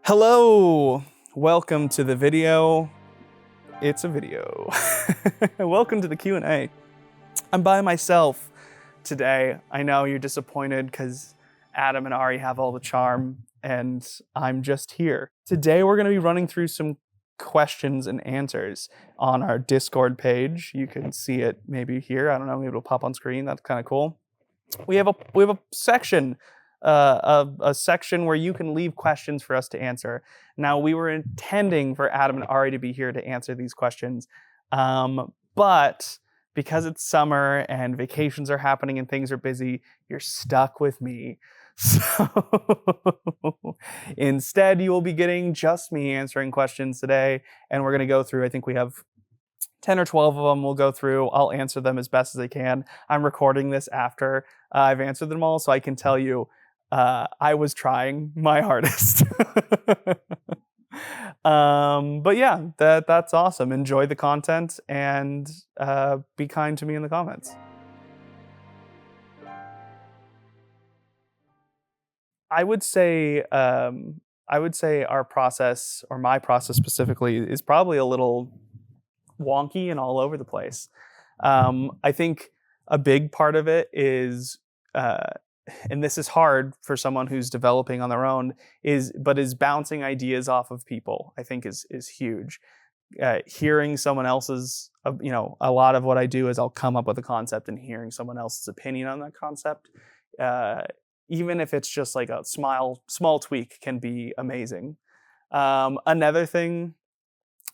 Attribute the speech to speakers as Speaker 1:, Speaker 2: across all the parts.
Speaker 1: Hello, welcome to the video. It's a video. Welcome to the Q&A. I'm by myself today. I know you're disappointed because Adam and Ari have all the charm and I'm just here. Today we're going to be running through some questions and answers on our Discord page. You can see it maybe here. I don't know, maybe it'll pop on screen. That's kind of cool. We have a section, a section where you can leave questions for us to answer. Now, we were intending for Adam and Ari to be here to answer these questions, but because it's summer and vacations are happening and things are busy, you're stuck with me. So instead, you will be getting just me answering questions today, and we're going to go through, I think we have 10 or 12 of them we'll go through. I'll answer them as best as I can. I'm recording this after I've answered them all, so I can tell you I was trying my hardest. But yeah, that's awesome. Enjoy the content and be kind to me in the comments. I would say our process, or my process specifically, is probably a little wonky and all over the place. I think a big part of it is, and this is hard for someone who's developing on their own, is bouncing ideas off of people. I think is huge. Hearing someone else's, a lot of what I do is I'll come up with a concept and hearing someone else's opinion on that concept, even if it's just like a small tweak, can be amazing. Another thing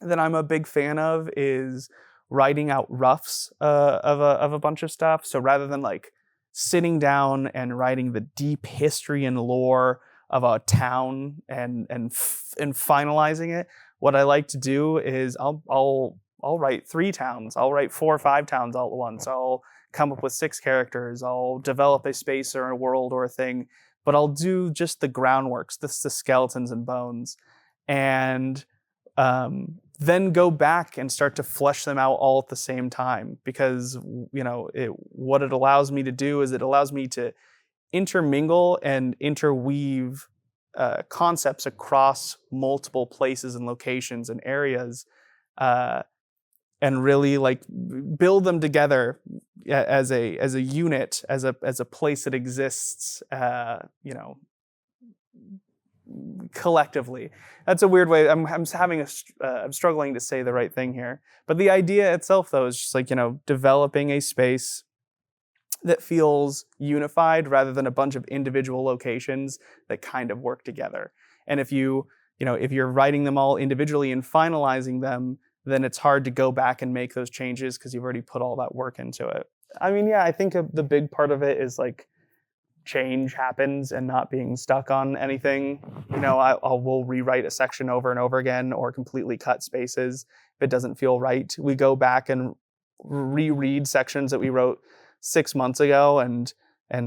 Speaker 1: that I'm a big fan of is writing out roughs of a bunch of stuff. So rather than like sitting down and writing the deep history and lore of a town and finalizing it, what I like to do is I'll write 3 towns. I'll write 4 or 5 towns all at once. I'll come up with 6 characters. I'll develop a space or a world or a thing, but I'll do just the groundworks, the skeletons and bones, and then go back and start to flesh them out all at the same time. Because what it allows me to do is it allows me to intermingle and interweave concepts across multiple places and locations and areas, and really like build them together as a unit, as a place that exists, collectively. That's a weird way. I'm struggling to say the right thing here. But the idea itself, though, is just like, developing a space that feels unified rather than a bunch of individual locations that kind of work together. And if you're writing them all individually and finalizing them, then it's hard to go back and make those changes because you've already put all that work into it. I mean, yeah, I think the big part of it is like change happens and not being stuck on anything. We'll rewrite a section over and over again or completely cut spaces if it doesn't feel right. We go back and reread sections that we wrote 6 months ago and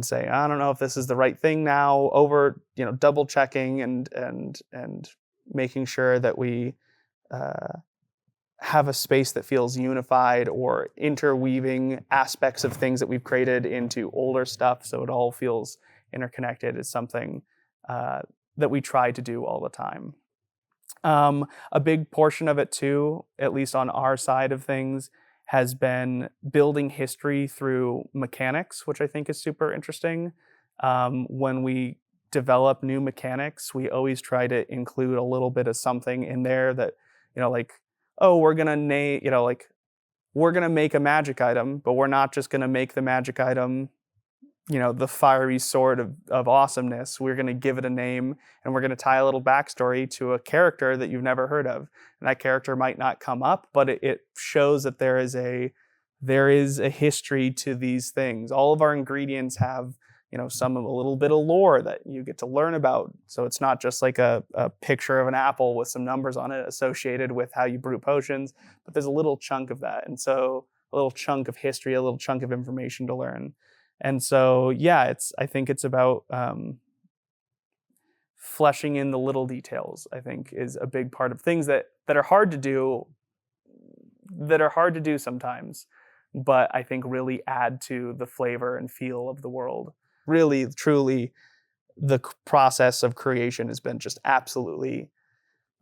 Speaker 1: say, I don't know if this is the right thing now, over, double checking and making sure that we have a space that feels unified, or interweaving aspects of things that we've created into older stuff so it all feels interconnected, is something that we try to do all the time. A big portion of it too, at least on our side of things, has been building history through mechanics, which I think is super interesting. When we develop new mechanics, we always try to include a little bit of something in there that, we're gonna we're gonna make a magic item, but we're not just gonna make the magic item, the fiery sword of awesomeness. We're gonna give it a name, and we're gonna tie a little backstory to a character that you've never heard of. And that character might not come up, but it shows that there is a history to these things. All of our ingredients have, some of a little bit of lore that you get to learn about. So it's not just like a picture of an apple with some numbers on it associated with how you brew potions, but there's a little chunk of that. And so a little chunk of history, a little chunk of information to learn. And so, yeah, I think it's about fleshing in the little details, I think, is a big part of things that are hard to do sometimes. but I think really add to the flavor and feel of the world. Really, truly, the process of creation has been just absolutely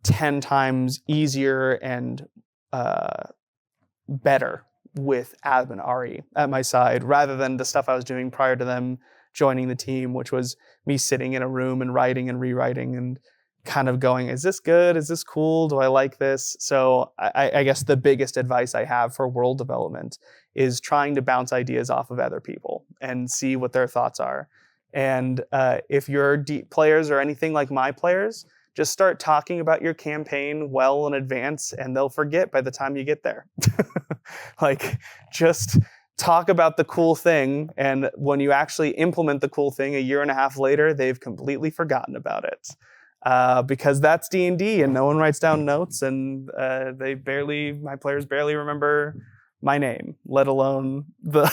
Speaker 1: 10 times easier and better with Ab and Ari at my side, rather than the stuff I was doing prior to them joining the team, which was me sitting in a room and writing and rewriting and kind of going, is this good? Is this cool? Do I like this? So I guess the biggest advice I have for world development is trying to bounce ideas off of other people and see what their thoughts are. And if your deep players are anything like my players, just start talking about your campaign well in advance and they'll forget by the time you get there. Like, just talk about the cool thing, and when you actually implement the cool thing a year and a half later, they've completely forgotten about it. Because that's D&D and no one writes down notes, and my players barely remember my name, let alone the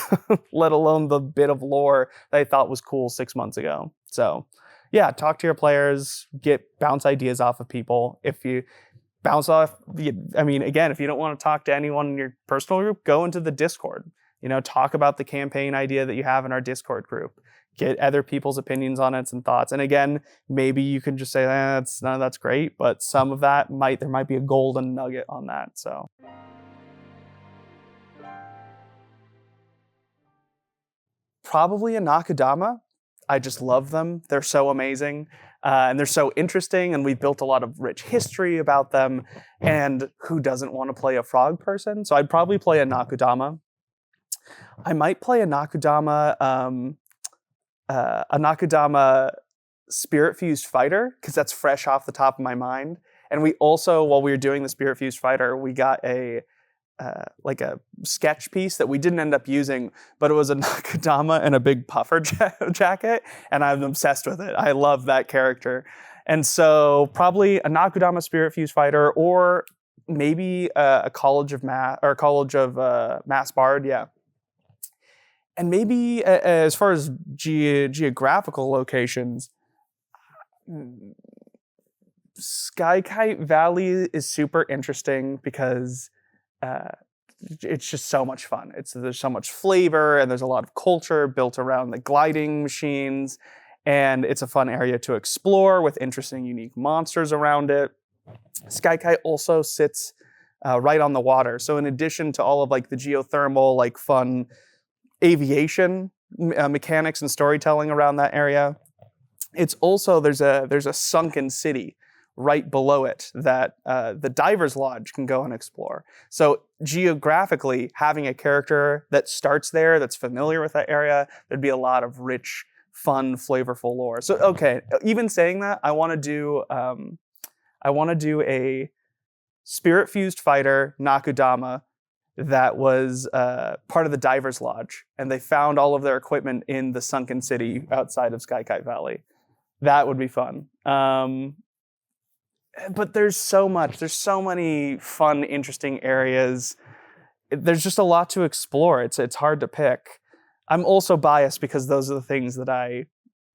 Speaker 1: bit of lore that I thought was cool 6 months ago. So yeah, talk to your players, bounce ideas off of people. If you bounce off, again, if you don't want to talk to anyone in your personal group, go into the Discord. Talk about the campaign idea that you have in our Discord group. Get other people's opinions on it and thoughts. And again, maybe you can just say, that's great, but some of that there might be a golden nugget on that. So probably a Nakadama. I just love them. They're so amazing. And they're so interesting, and we've built a lot of rich history about them. And who doesn't want to play a frog person? So I'd probably play a Nakudama. I might play a Nakudama Spirit Fused Fighter, because that's fresh off the top of my mind. And we also, while we were doing the Spirit Fused Fighter, we got a sketch piece that we didn't end up using, but it was a Nakadama and a big puffer jacket, and I'm obsessed with it. I love that character. And so probably a Nakadama Spirit Fused Fighter, or maybe a College of Mass Bard, yeah. And maybe as far as geographical locations, Skykite Valley is super interesting because it's just so much fun. There's so much flavor, and there's a lot of culture built around the gliding machines, and it's a fun area to explore with interesting, unique monsters around it. Skykite also sits right on the water, so in addition to all of the geothermal, fun aviation mechanics and storytelling around that area, it's also there's a sunken city right below it that the Divers Lodge can go and explore. So geographically, having a character that starts there, that's familiar with that area, there'd be a lot of rich, fun, flavorful lore. So okay, even saying that, I want to do a Spirit Fused Fighter Nakudama that was part of the Divers Lodge, and they found all of their equipment in the sunken city outside of Skykite Valley. That would be fun. But there's so many fun, interesting areas. There's just a lot to explore. It's hard to pick. I'm also biased because those are the things that I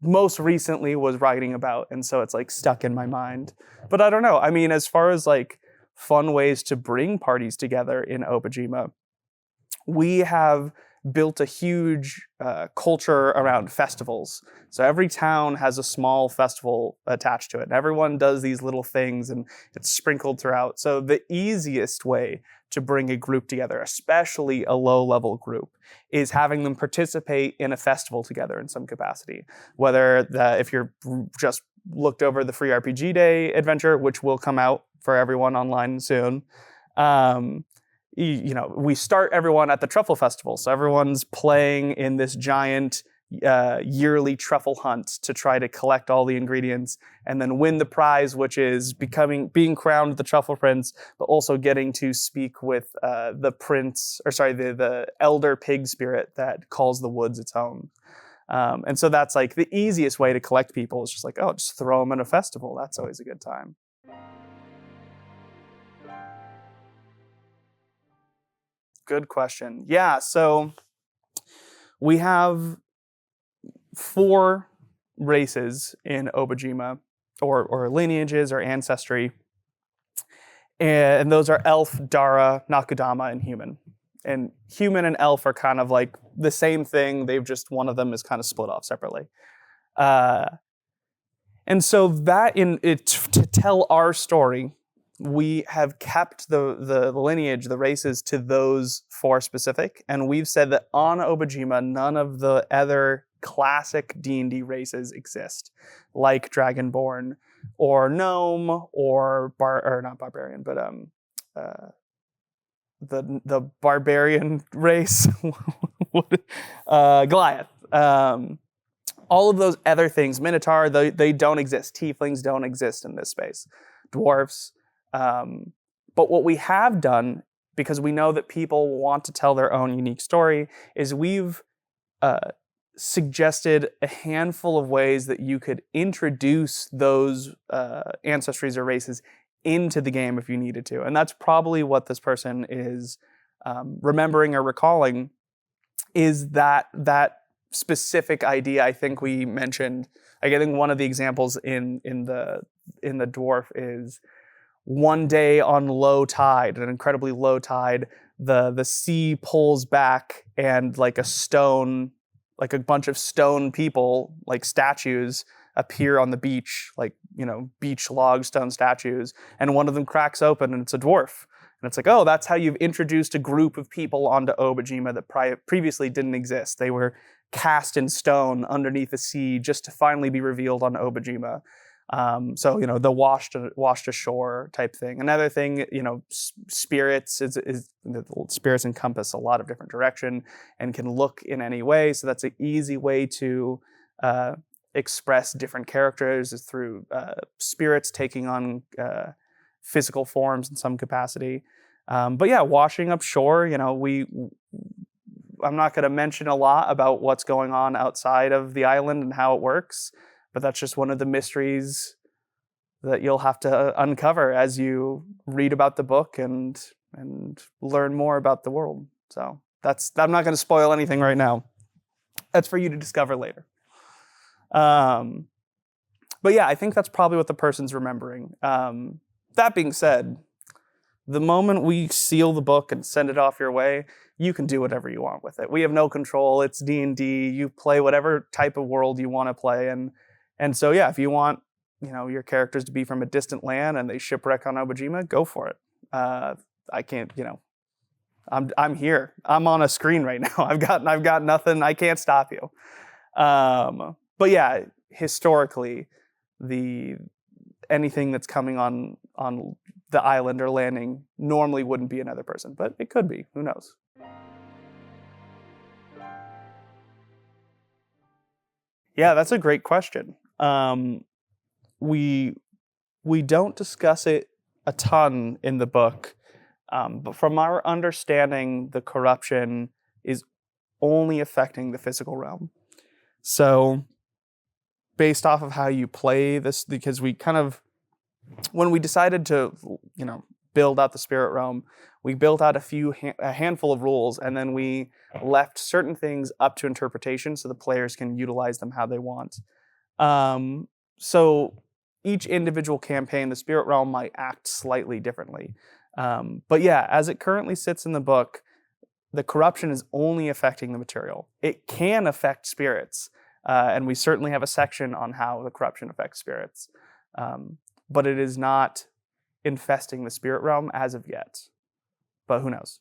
Speaker 1: most recently was writing about, and so it's stuck in my mind. But I don't know. As far as fun ways to bring parties together in Obojima, we have built a huge culture around festivals. So every town has a small festival attached to it, and everyone does these little things, and it's sprinkled throughout. So the easiest way to bring a group together, especially a low-level group, is having them participate in a festival together in some capacity. Whether if you're just looked over the Free RPG Day adventure, which will come out for everyone online soon, we start everyone at the Truffle Festival. So everyone's playing in this giant yearly truffle hunt to try to collect all the ingredients and then win the prize, which is being crowned the Truffle Prince, but also getting to speak with the elder pig spirit that calls the woods its home. And so that's the easiest way to collect people is just just throw them in a festival. That's always a good time. Good question. Yeah, so we have 4 races in Obojima, or lineages, or ancestry. And those are Elf, Dara, Nakudama, and Human. and human and elf are kind of like the same thing. They've just, one of them is kind of split off separately. And so that to tell our story, we have kept the lineage, the races, to those 4 specific, and we've said that on Obojima, none of the other classic D&D races exist, like Dragonborn or Gnome or not barbarian, but the barbarian race, Goliath. All of those other things, Minotaur, they don't exist. Tieflings don't exist in this space. Dwarves. But what we have done, because we know that people want to tell their own unique story, is we've suggested a handful of ways that you could introduce those ancestries or races into the game if you needed to. And that's probably what this person is remembering or recalling, is that specific idea. I think we mentioned, I think one of the examples in the dwarf is one day on low tide, an incredibly low tide, the sea pulls back and like a bunch of stone people, like statues, appear on the beach, like, beach log stone statues, and one of them cracks open and it's a dwarf. And it's like, oh, that's how you've introduced a group of people onto Obojima that previously didn't exist. They were cast in stone underneath the sea just to finally be revealed on Obojima. So, the washed ashore type thing. Another thing, spirits spirits encompass a lot of different direction and can look in any way. So that's an easy way to express different characters, is through spirits taking on physical forms in some capacity. But yeah, washing up shore, I'm not going to mention a lot about what's going on outside of the island and how it works, but that's just one of the mysteries that you'll have to uncover as you read about the book and learn more about the world. So I'm not going to spoil anything right now. That's for you to discover later. But yeah, I think that's probably what the person's remembering. That being said, the moment we seal the book and send it off your way, you can do whatever you want with it. We have no control. It's D&D. You play whatever type of world you want to play. And so, yeah, if you want, your characters to be from a distant land and they shipwreck on Obojima, go for it. I can't, I'm here. I'm on a screen right now. I've got nothing. I can't stop you. But yeah, historically, anything that's coming on the island or landing normally wouldn't be another person, but it could be. Who knows? Yeah, that's a great question. We don't discuss it a ton in the book, but from our understanding, the corruption is only affecting the physical realm. So based off of how you play this, because we kind of, when we decided to, build out the spirit realm, we built out a handful of rules, and then we left certain things up to interpretation so the players can utilize them how they want. So each individual campaign, the spirit realm might act slightly differently. But yeah, as it currently sits in the book, the corruption is only affecting the material. It can affect spirits, and we certainly have a section on how the corruption affects spirits. But it is not infesting the spirit realm as of yet. But who knows?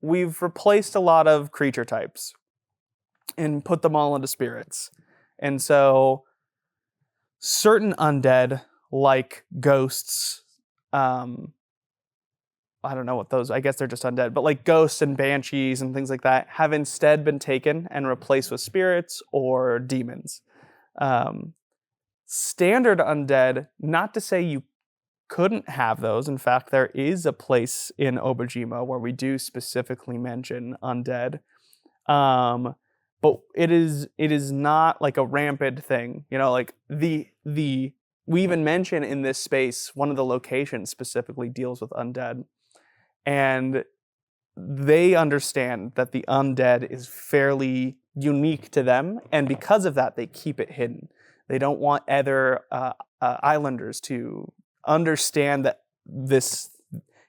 Speaker 1: We've replaced a lot of creature types and put them all into spirits. And so certain undead, like ghosts, I don't know what those, I guess they're just undead, but like ghosts and banshees and things like that have instead been taken and replaced with spirits or demons. Standard undead, not to say you couldn't have those. In fact, there is a place in Obojima where we do specifically mention undead. But it is not like a rampant thing. Like we even mention in this space, one of the locations specifically deals with undead. And they understand that the undead is fairly unique to them, and because of that, they keep it hidden. They don't want other islanders to understand that this,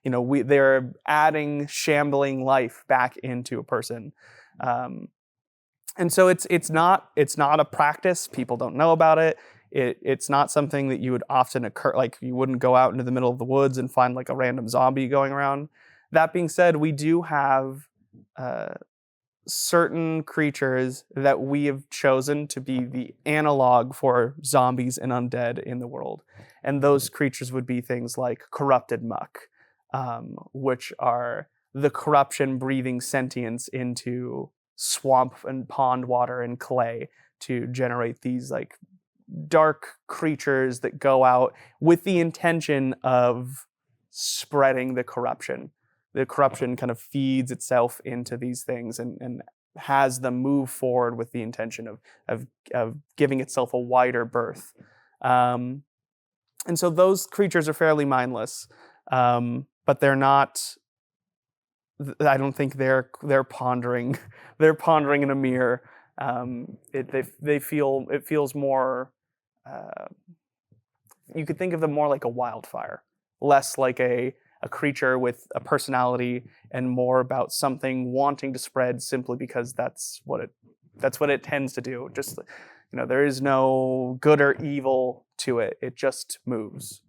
Speaker 1: they're adding shambling life back into a person. And so it's not a practice. People don't know about it. It's not something that you would often occur. Like, you wouldn't go out into the middle of the woods and find like a random zombie going around. That being said, we do have certain creatures that we have chosen to be the analog for zombies and undead in the world. And those creatures would be things like corrupted muck, which are the corruption breathing sentience into swamp and pond water and clay to generate these like dark creatures that go out with the intention of spreading the corruption. The corruption kind of feeds itself into these things and has them move forward with the intention of giving itself a wider berth. And so those creatures are fairly mindless, but they're not. I don't think they're pondering. They're pondering in a mirror. It feels more. You could think of them more like a wildfire, less like a creature with a personality, and more about something wanting to spread simply because that's what it tends to do. Just, there is no good or evil to it. It just moves.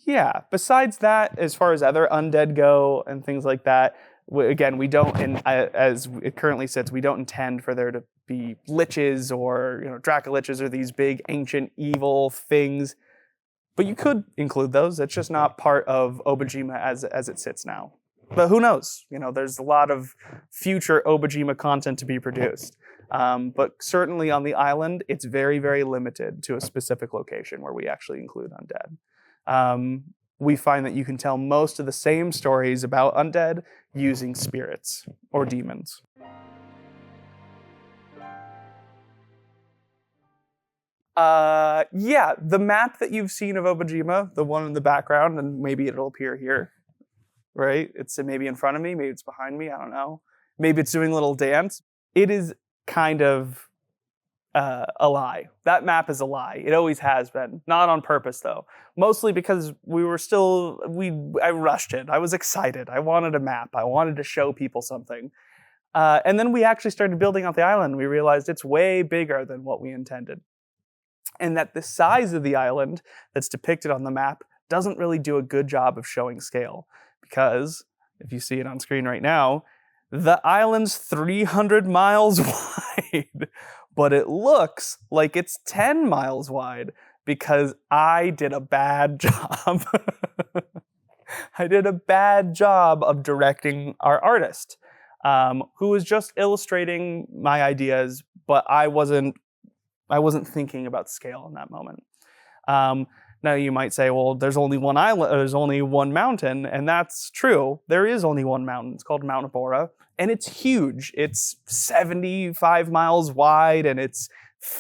Speaker 1: Yeah. Besides that, as far as other undead go and things like that, again, we don't, as it currently sits, we don't intend for there to be liches or Dracoliches or these big ancient evil things. But you could include those. It's just not part of Obojima as it sits now. But who knows? There's a lot of future Obojima content to be produced. But certainly on the island, it's very, very limited to a specific location where we actually include undead. We find that you can tell most of the same stories about undead using spirits or demons. Yeah, the map that you've seen of Obojima, the one in the background, and maybe it'll appear here, right? It's maybe in front of me, maybe it's behind me, I don't know. Maybe it's doing a little dance. It is kind of a lie. That map is a lie. It always has been. Not on purpose, though. Mostly because I rushed it. I was excited. I wanted a map. I wanted to show people something. And then we actually started building out the island. We realized it's way bigger than what we intended. And that the size of the island that's depicted on the map doesn't really do a good job of showing scale. Because, if you see it on screen right now, the island's 300 miles wide, but it looks like it's 10 miles wide because I did a bad job. I did a bad job of directing our artist, who was just illustrating my ideas, but I wasn't thinking about scale in that moment. Now you might say, well, there's only one island, there's only one mountain, and that's true. There is only one mountain. It's called Mount Abora, and it's huge. It's 75 miles wide, and it's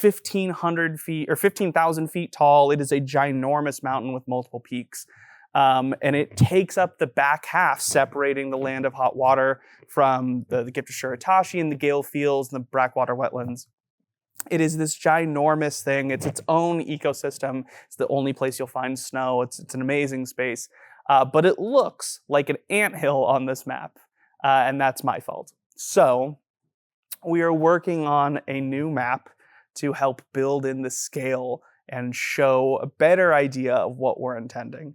Speaker 1: 1,500 feet or 15,000 feet tall. It is a ginormous mountain with multiple peaks. And it takes up the back half, separating the land of hot water from the gift of Shiratashi and the Gale Fields and the Brackwater wetlands. It is this ginormous thing. It's its own ecosystem. It's the only place you'll find snow. It's an amazing space. But it looks like an anthill on this map, and that's my fault. So we are working on a new map to help build in the scale and show a better idea of what we're intending.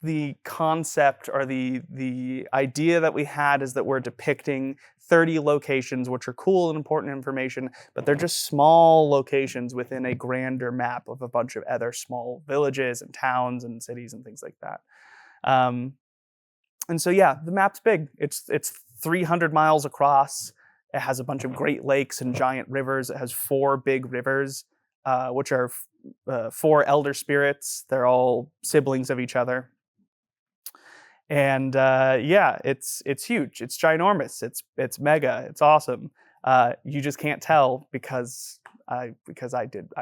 Speaker 1: The concept or the idea that we had is that we're depicting 30 locations, which are cool and important information, but they're just small locations within a grander map of a bunch of other small villages and towns and cities and things like that. And so, yeah, the map's big. It's 300 miles across. It has a bunch of Great Lakes and giant rivers. It has 4 big rivers, which are 4 elder spirits. They're all siblings of each other. And yeah, it's huge. It's ginormous. It's mega. It's awesome. You just can't tell because I'm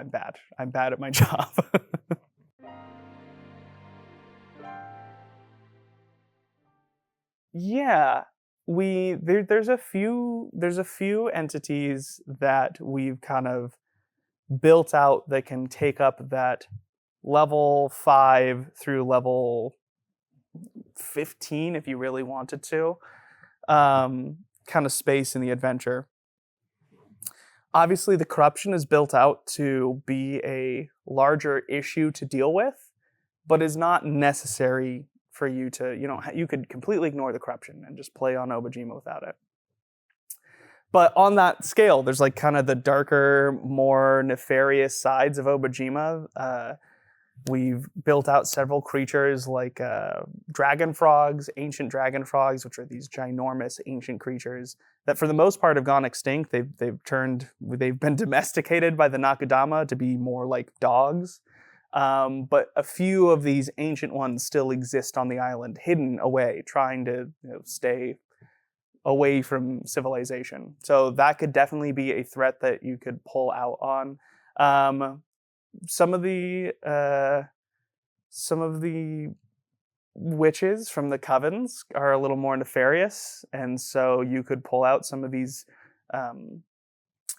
Speaker 1: bad. I'm bad at my job. Yeah, there's a few entities that we've kind of built out that can take up that level 5 through level 15 if you really wanted to, kind of space in the adventure. Obviously, the corruption is built out to be a larger issue to deal with, but is not necessary for you to, you could completely ignore the corruption and just play on Obojima without it. But on that scale, there's like kind of the darker, more nefarious sides of Obojima. We've built out several creatures like dragon frogs, ancient dragon frogs, which are these ginormous ancient creatures that for the most part have gone extinct. They've been domesticated by the Nakadama to be more like dogs. But a few of these ancient ones still exist on the island, hidden away, trying to stay away from civilization. So that could definitely be a threat that you could pull out on. Some of the witches from the covens are a little more nefarious, and so you could pull out some of these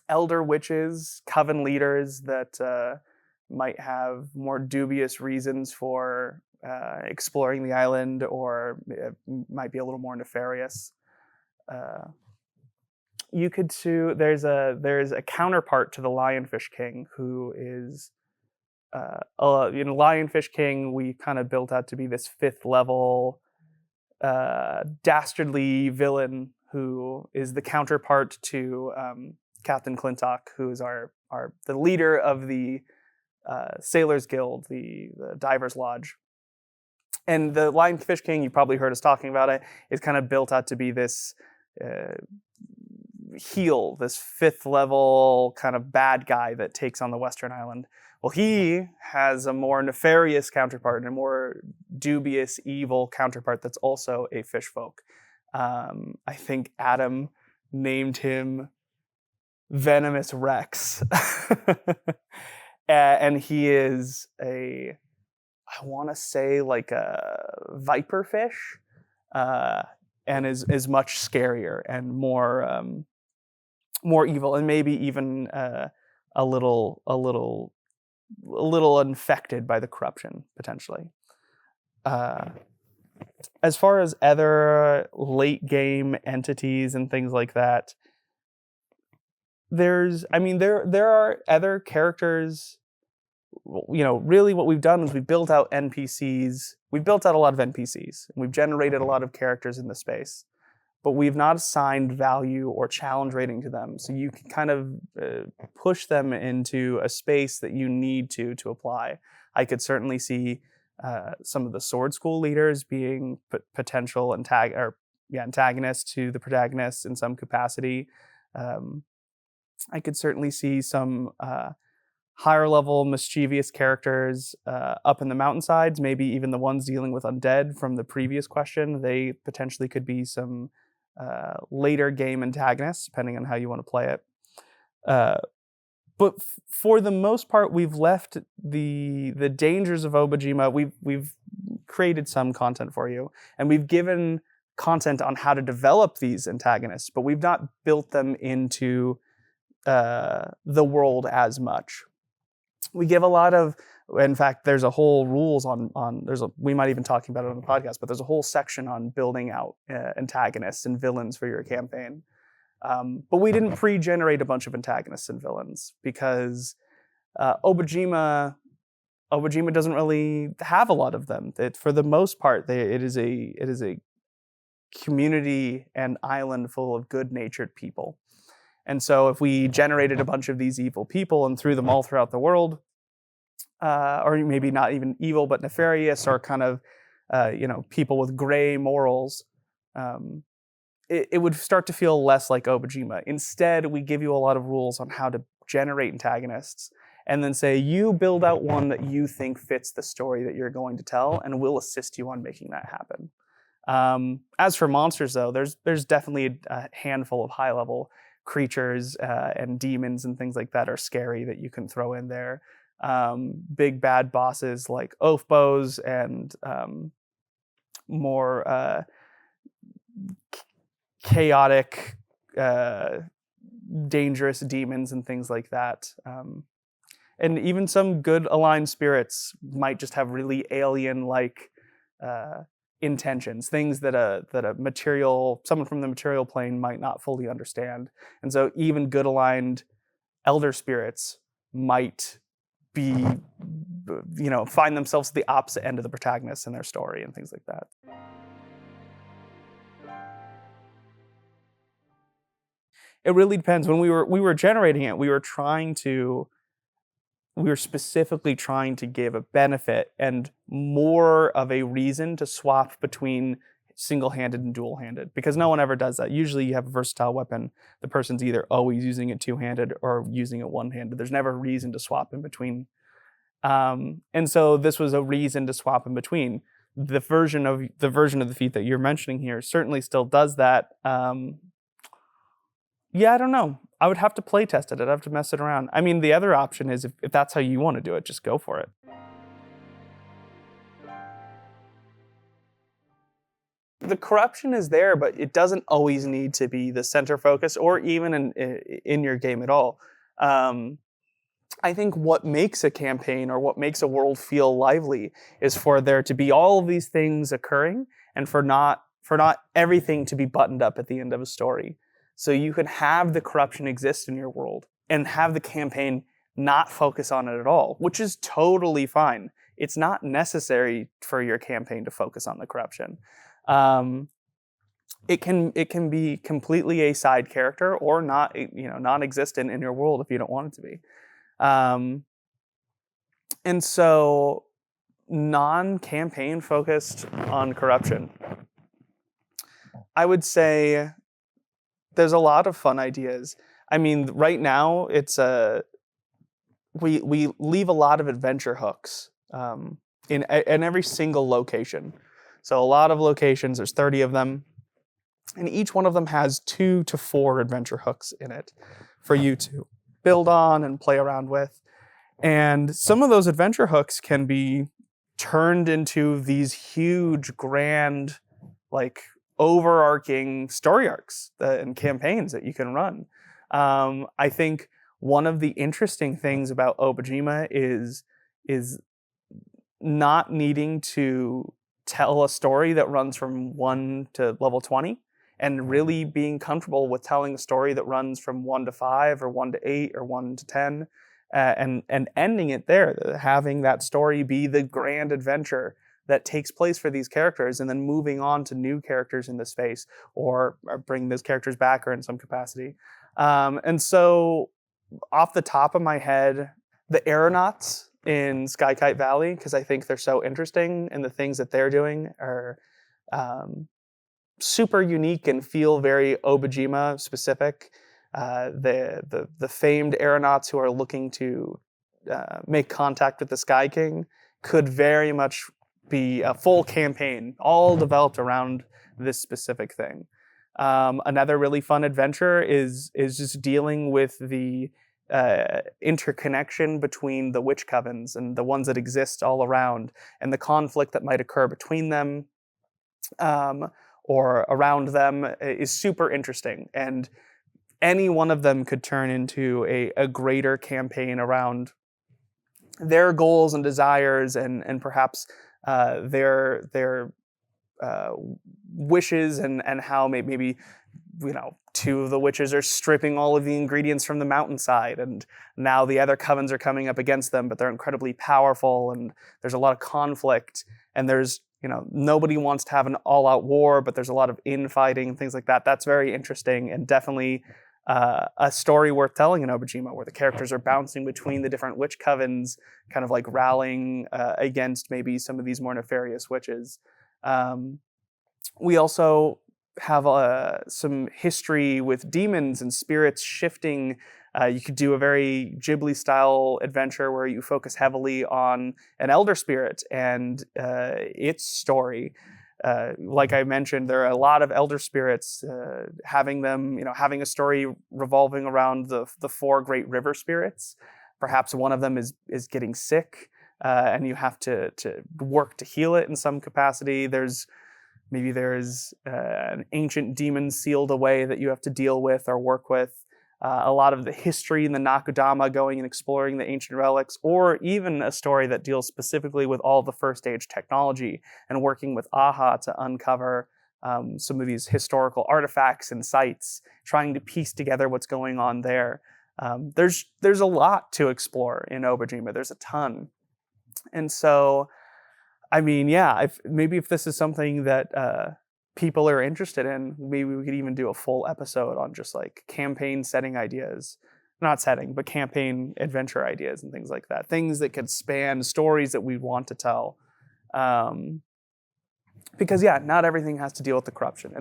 Speaker 1: elder witches, coven leaders that might have more dubious reasons for exploring the island, or might be a little more nefarious. You could too. There's a counterpart to the Lionfish King who is Lionfish King. We kind of built out to be this 5th level dastardly villain who is the counterpart to Captain Clintock, who is the leader of the Sailors Guild, the Divers Lodge. And the Lionfish King, you probably heard us talking about it, is kind of built out to be this heel, this 5th level kind of bad guy that takes on the Western Island. Well, he has a more nefarious counterpart and a more dubious, evil counterpart that's also a fish folk. I think Adam named him Venomous Rex. And he is I want to say like a viper fish, and is much scarier and more evil, and maybe even a little infected by the corruption potentially. As far as other late game entities and things like that, there are other characters. Really what we've done is we've built out NPCs. We've built out a lot of NPCs, and we've generated a lot of characters in the space, but we've not assigned value or challenge rating to them. So you can kind of push them into a space that you need to apply. I could certainly see some of the sword school leaders being potential antagonists to the protagonists in some capacity. I could certainly see some higher level mischievous characters up in the mountainsides, maybe even the ones dealing with undead from the previous question. They potentially could be some later game antagonists, depending on how you want to play it. But for the most part, we've left the dangers of Obojima. We've created some content for you, and we've given content on how to develop these antagonists, but we've not built them into the world as much. We give a lot of, in fact, there's a whole rules we might even talk about it on the podcast, but there's a whole section on building out antagonists and villains for your campaign. But we didn't pre-generate a bunch of antagonists and villains because Obojima doesn't really have a lot of them. For the most part, it is a community and island full of good-natured people. And so if we generated a bunch of these evil people and threw them all throughout the world, or maybe not even evil, but nefarious, or kind of, people with gray morals, it would start to feel less like Obojima. Instead, we give you a lot of rules on how to generate antagonists, and then say, you build out one that you think fits the story that you're going to tell, and we'll assist you on making that happen. As for monsters, though, there's definitely a handful of high-level creatures and demons and things like that are scary that you can throw in there. Big bad bosses like Oathbows and more chaotic, dangerous demons and things like that And even some good aligned spirits might just have really alien-like intentions, things that someone from the material plane might not fully understand. And so even good aligned elder spirits might be, find themselves at the opposite end of the protagonist in their story and things like that. It really depends. When we were generating it, we were specifically trying to give a benefit and more of a reason to swap between single-handed and dual-handed, because no one ever does that. Usually you have a versatile weapon, the person's either always using it two-handed or using it one-handed. There's never a reason to swap in between. And so this was a reason to swap in between. The version of the feat that you're mentioning here certainly still does that. Yeah, I don't know. I would have to play test it. I'd have to mess it around. I mean, the other option is if that's how you want to do it, just go for it. The corruption is there, but it doesn't always need to be the center focus or even in your game at all. I think what makes a campaign or what makes a world feel lively is for there to be all of these things occurring and for not everything to be buttoned up at the end of a story. So you can have the corruption exist in your world and have the campaign not focus on it at all, which is totally fine. It's not necessary for your campaign to focus on the corruption. It can be completely a side character or not, non-existent in your world if you don't want it to be. And so non-campaign focused on corruption, I would say there's a lot of fun ideas. I mean, right now it's we leave a lot of adventure hooks in every single location. So a lot of locations, there's 30 of them, and each one of them has 2 to 4 adventure hooks in it for you to build on and play around with. And some of those adventure hooks can be turned into these huge, grand, like overarching story arcs and campaigns that you can run. I think one of the interesting things about Obojima is not needing to tell a story that runs from 1 to level 20 and really being comfortable with telling a story that runs from 1 to 5 or 1 to 8 or 1 to 10 and ending it there, having that story be the grand adventure that takes place for these characters and then moving on to new characters in the space or bring those characters back or in some capacity. And so off the top of my head, the aeronauts in Skykite Valley, because I think they're so interesting and the things that they're doing are super unique and feel very Obojima specific. The famed aeronauts who are looking to make contact with the Sky King could very much be a full campaign, all developed around this specific thing. Another really fun adventure is just dealing with the interconnection between the witch covens and the ones that exist all around, and the conflict that might occur between them or around them is super interesting. And any one of them could turn into a greater campaign around their goals and desires and perhaps their wishes and how maybe 2 of the witches are stripping all of the ingredients from the mountainside, and now the other covens are coming up against them, but they're incredibly powerful, and there's a lot of conflict, and there's nobody wants to have an all-out war, but there's a lot of infighting and things like that. That's very interesting and definitely a story worth telling in Obojima, where the characters are bouncing between the different witch covens, kind of like rallying against maybe some of these more nefarious witches. We also have some history with demons and spirits shifting. You could do a very Ghibli-style adventure where you focus heavily on an elder spirit and its story. Like I mentioned, there are a lot of elder spirits, having a story revolving around the 4 great river spirits. Perhaps one of them is getting sick, and you have to work to heal it in some capacity. There's an ancient demon sealed away that you have to deal with or work with. a lot of the history in the Nakudama, going and exploring the ancient relics, or even a story that deals specifically with all the first age technology and working with AHA to uncover some of these historical artifacts and sites, trying to piece together what's going on there. There's a lot to explore in Obojima. There's a ton. And so, I mean, yeah, maybe if this is something that people are interested in, maybe we could even do a full episode on just like campaign setting ideas. Not setting, but campaign adventure ideas and things like that. Things that could span stories that we want to tell. Because yeah, not everything has to deal with the corruption.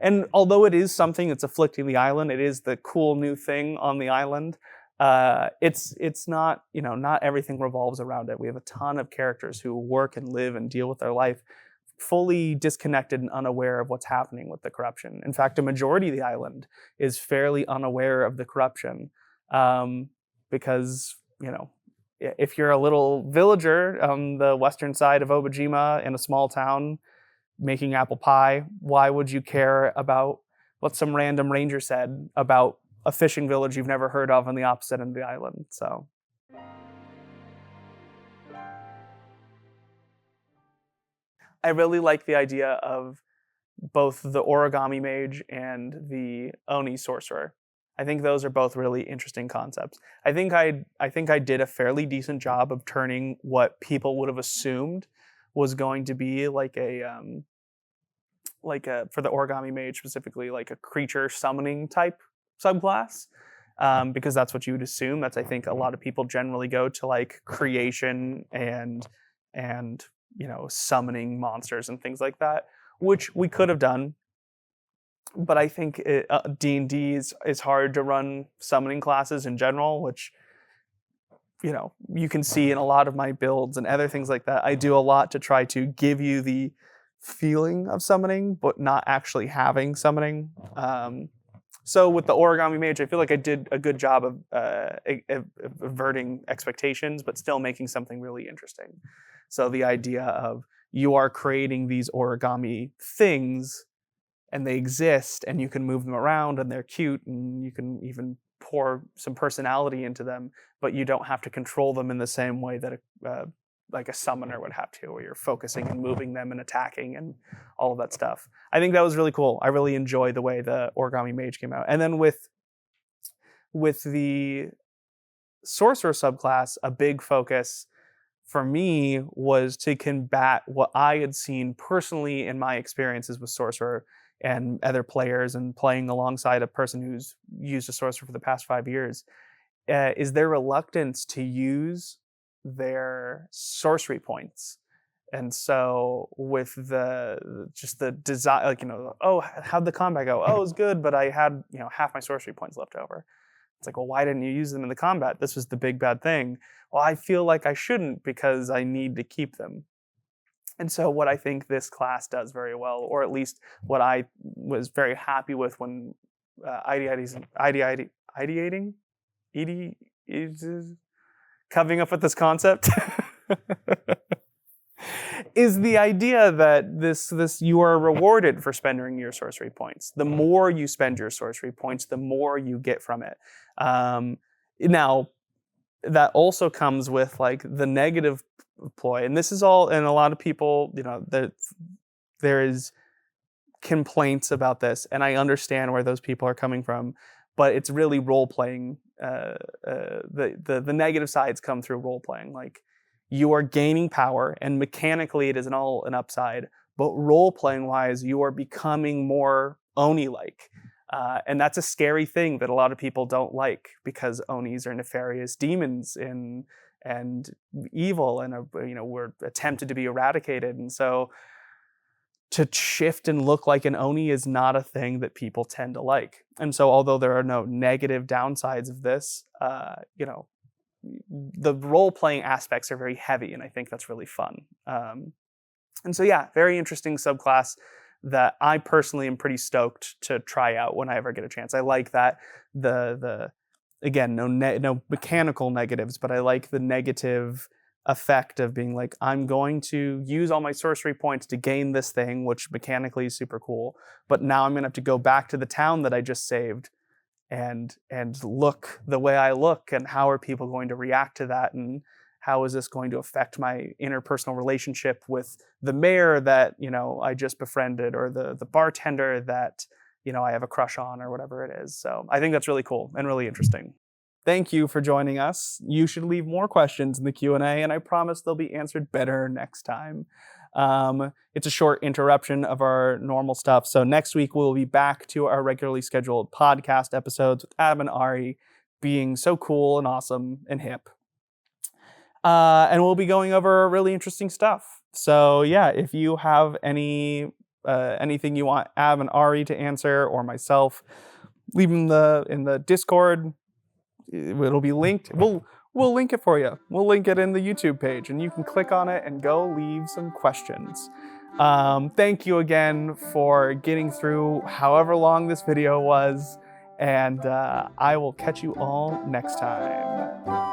Speaker 1: And although it is something that's afflicting the island, it is the cool new thing on the island. It's not, not everything revolves around it. We have a ton of characters who work and live and deal with their life fully disconnected and unaware of what's happening with the corruption. In fact, a majority of the island is fairly unaware of the corruption, because, if you're a little villager on the western side of Obojima in a small town making apple pie, why would you care about what some random ranger said about a fishing village you've never heard of on the opposite end of the island? So I really like the idea of both the origami mage and the Oni sorcerer. I think those are both really interesting concepts. I think I did a fairly decent job of turning what people would have assumed was going to be like a for the origami mage specifically, like a creature summoning type subclass, because that's what you would assume. That's, I think, a lot of people generally go to like creation and summoning monsters and things like that, which we could have done. But I think D&D is hard to run summoning classes in general, which you can see in a lot of my builds and other things like that. I do a lot to try to give you the feeling of summoning, but not actually having summoning. So with the origami mage, I feel like I did a good job of averting expectations, but still making something really interesting. So the idea of you are creating these origami things, and they exist, and you can move them around, and they're cute, and you can even pour some personality into them, but you don't have to control them in the same way that like a summoner would have to, where you're focusing and moving them and attacking and all of that stuff. I think that was really cool. I really enjoyed the way the origami mage came out. And then with the sorcerer subclass, a big focus for me was to combat what I had seen personally in my experiences with sorcerer and other players, and playing alongside a person who's used a sorcerer for the past 5 years, is their reluctance to use their sorcery points. And so with the desire, like, oh, how'd the combat go? Oh, it was good, but I had, half my sorcery points left over. It's like, well, why didn't you use them in the combat? This was the big bad thing. Well, I feel like I shouldn't because I need to keep them. And so what I think this class does very well, or at least what I was very happy with when coming up with this concept, is the idea that this you are rewarded for spending your sorcery points. The more you spend your sorcery points, the more you get from it. Now, that also comes with like the negative ploy, and this is all, and a lot of people, there is complaints about this, and I understand where those people are coming from, but it's really role playing. The negative sides come through role playing. Like, you are gaining power, and mechanically it is all an upside, but role playing wise, you are becoming more Oni like. And that's a scary thing that a lot of people don't like, because Onis are nefarious demons and evil, and we're attempted to be eradicated. And so to shift and look like an Oni is not a thing that people tend to like. And so although there are no negative downsides of this, the role-playing aspects are very heavy, and I think that's really fun. And so yeah, very interesting subclass that I personally am pretty stoked to try out when I ever get a chance. I like that again, no mechanical negatives, but I like the negative effect of being like, I'm going to use all my sorcery points to gain this thing, which mechanically is super cool, but now I'm going to have to go back to the town that I just saved look the way I look, and how are people going to react to that, and how is this going to affect my interpersonal relationship with the mayor that, you know, I just befriended, or the bartender that, you know, I have a crush on, or whatever it is. So I think that's really cool and really interesting. Thank you for joining us. You should leave more questions in the Q&A, and I promise they'll be answered better next time. It's a short interruption of our normal stuff. So next week we'll be back to our regularly scheduled podcast episodes with Adam and Ari being so cool and awesome and hip. And we'll be going over really interesting stuff. So yeah, if you have anything you want Adam and Ari to answer, or myself, leave them in the Discord. It'll be linked. We'll link it for you. We'll link it in the YouTube page, and you can click on it and go leave some questions. Thank you again for getting through however long this video was, and I will catch you all next time.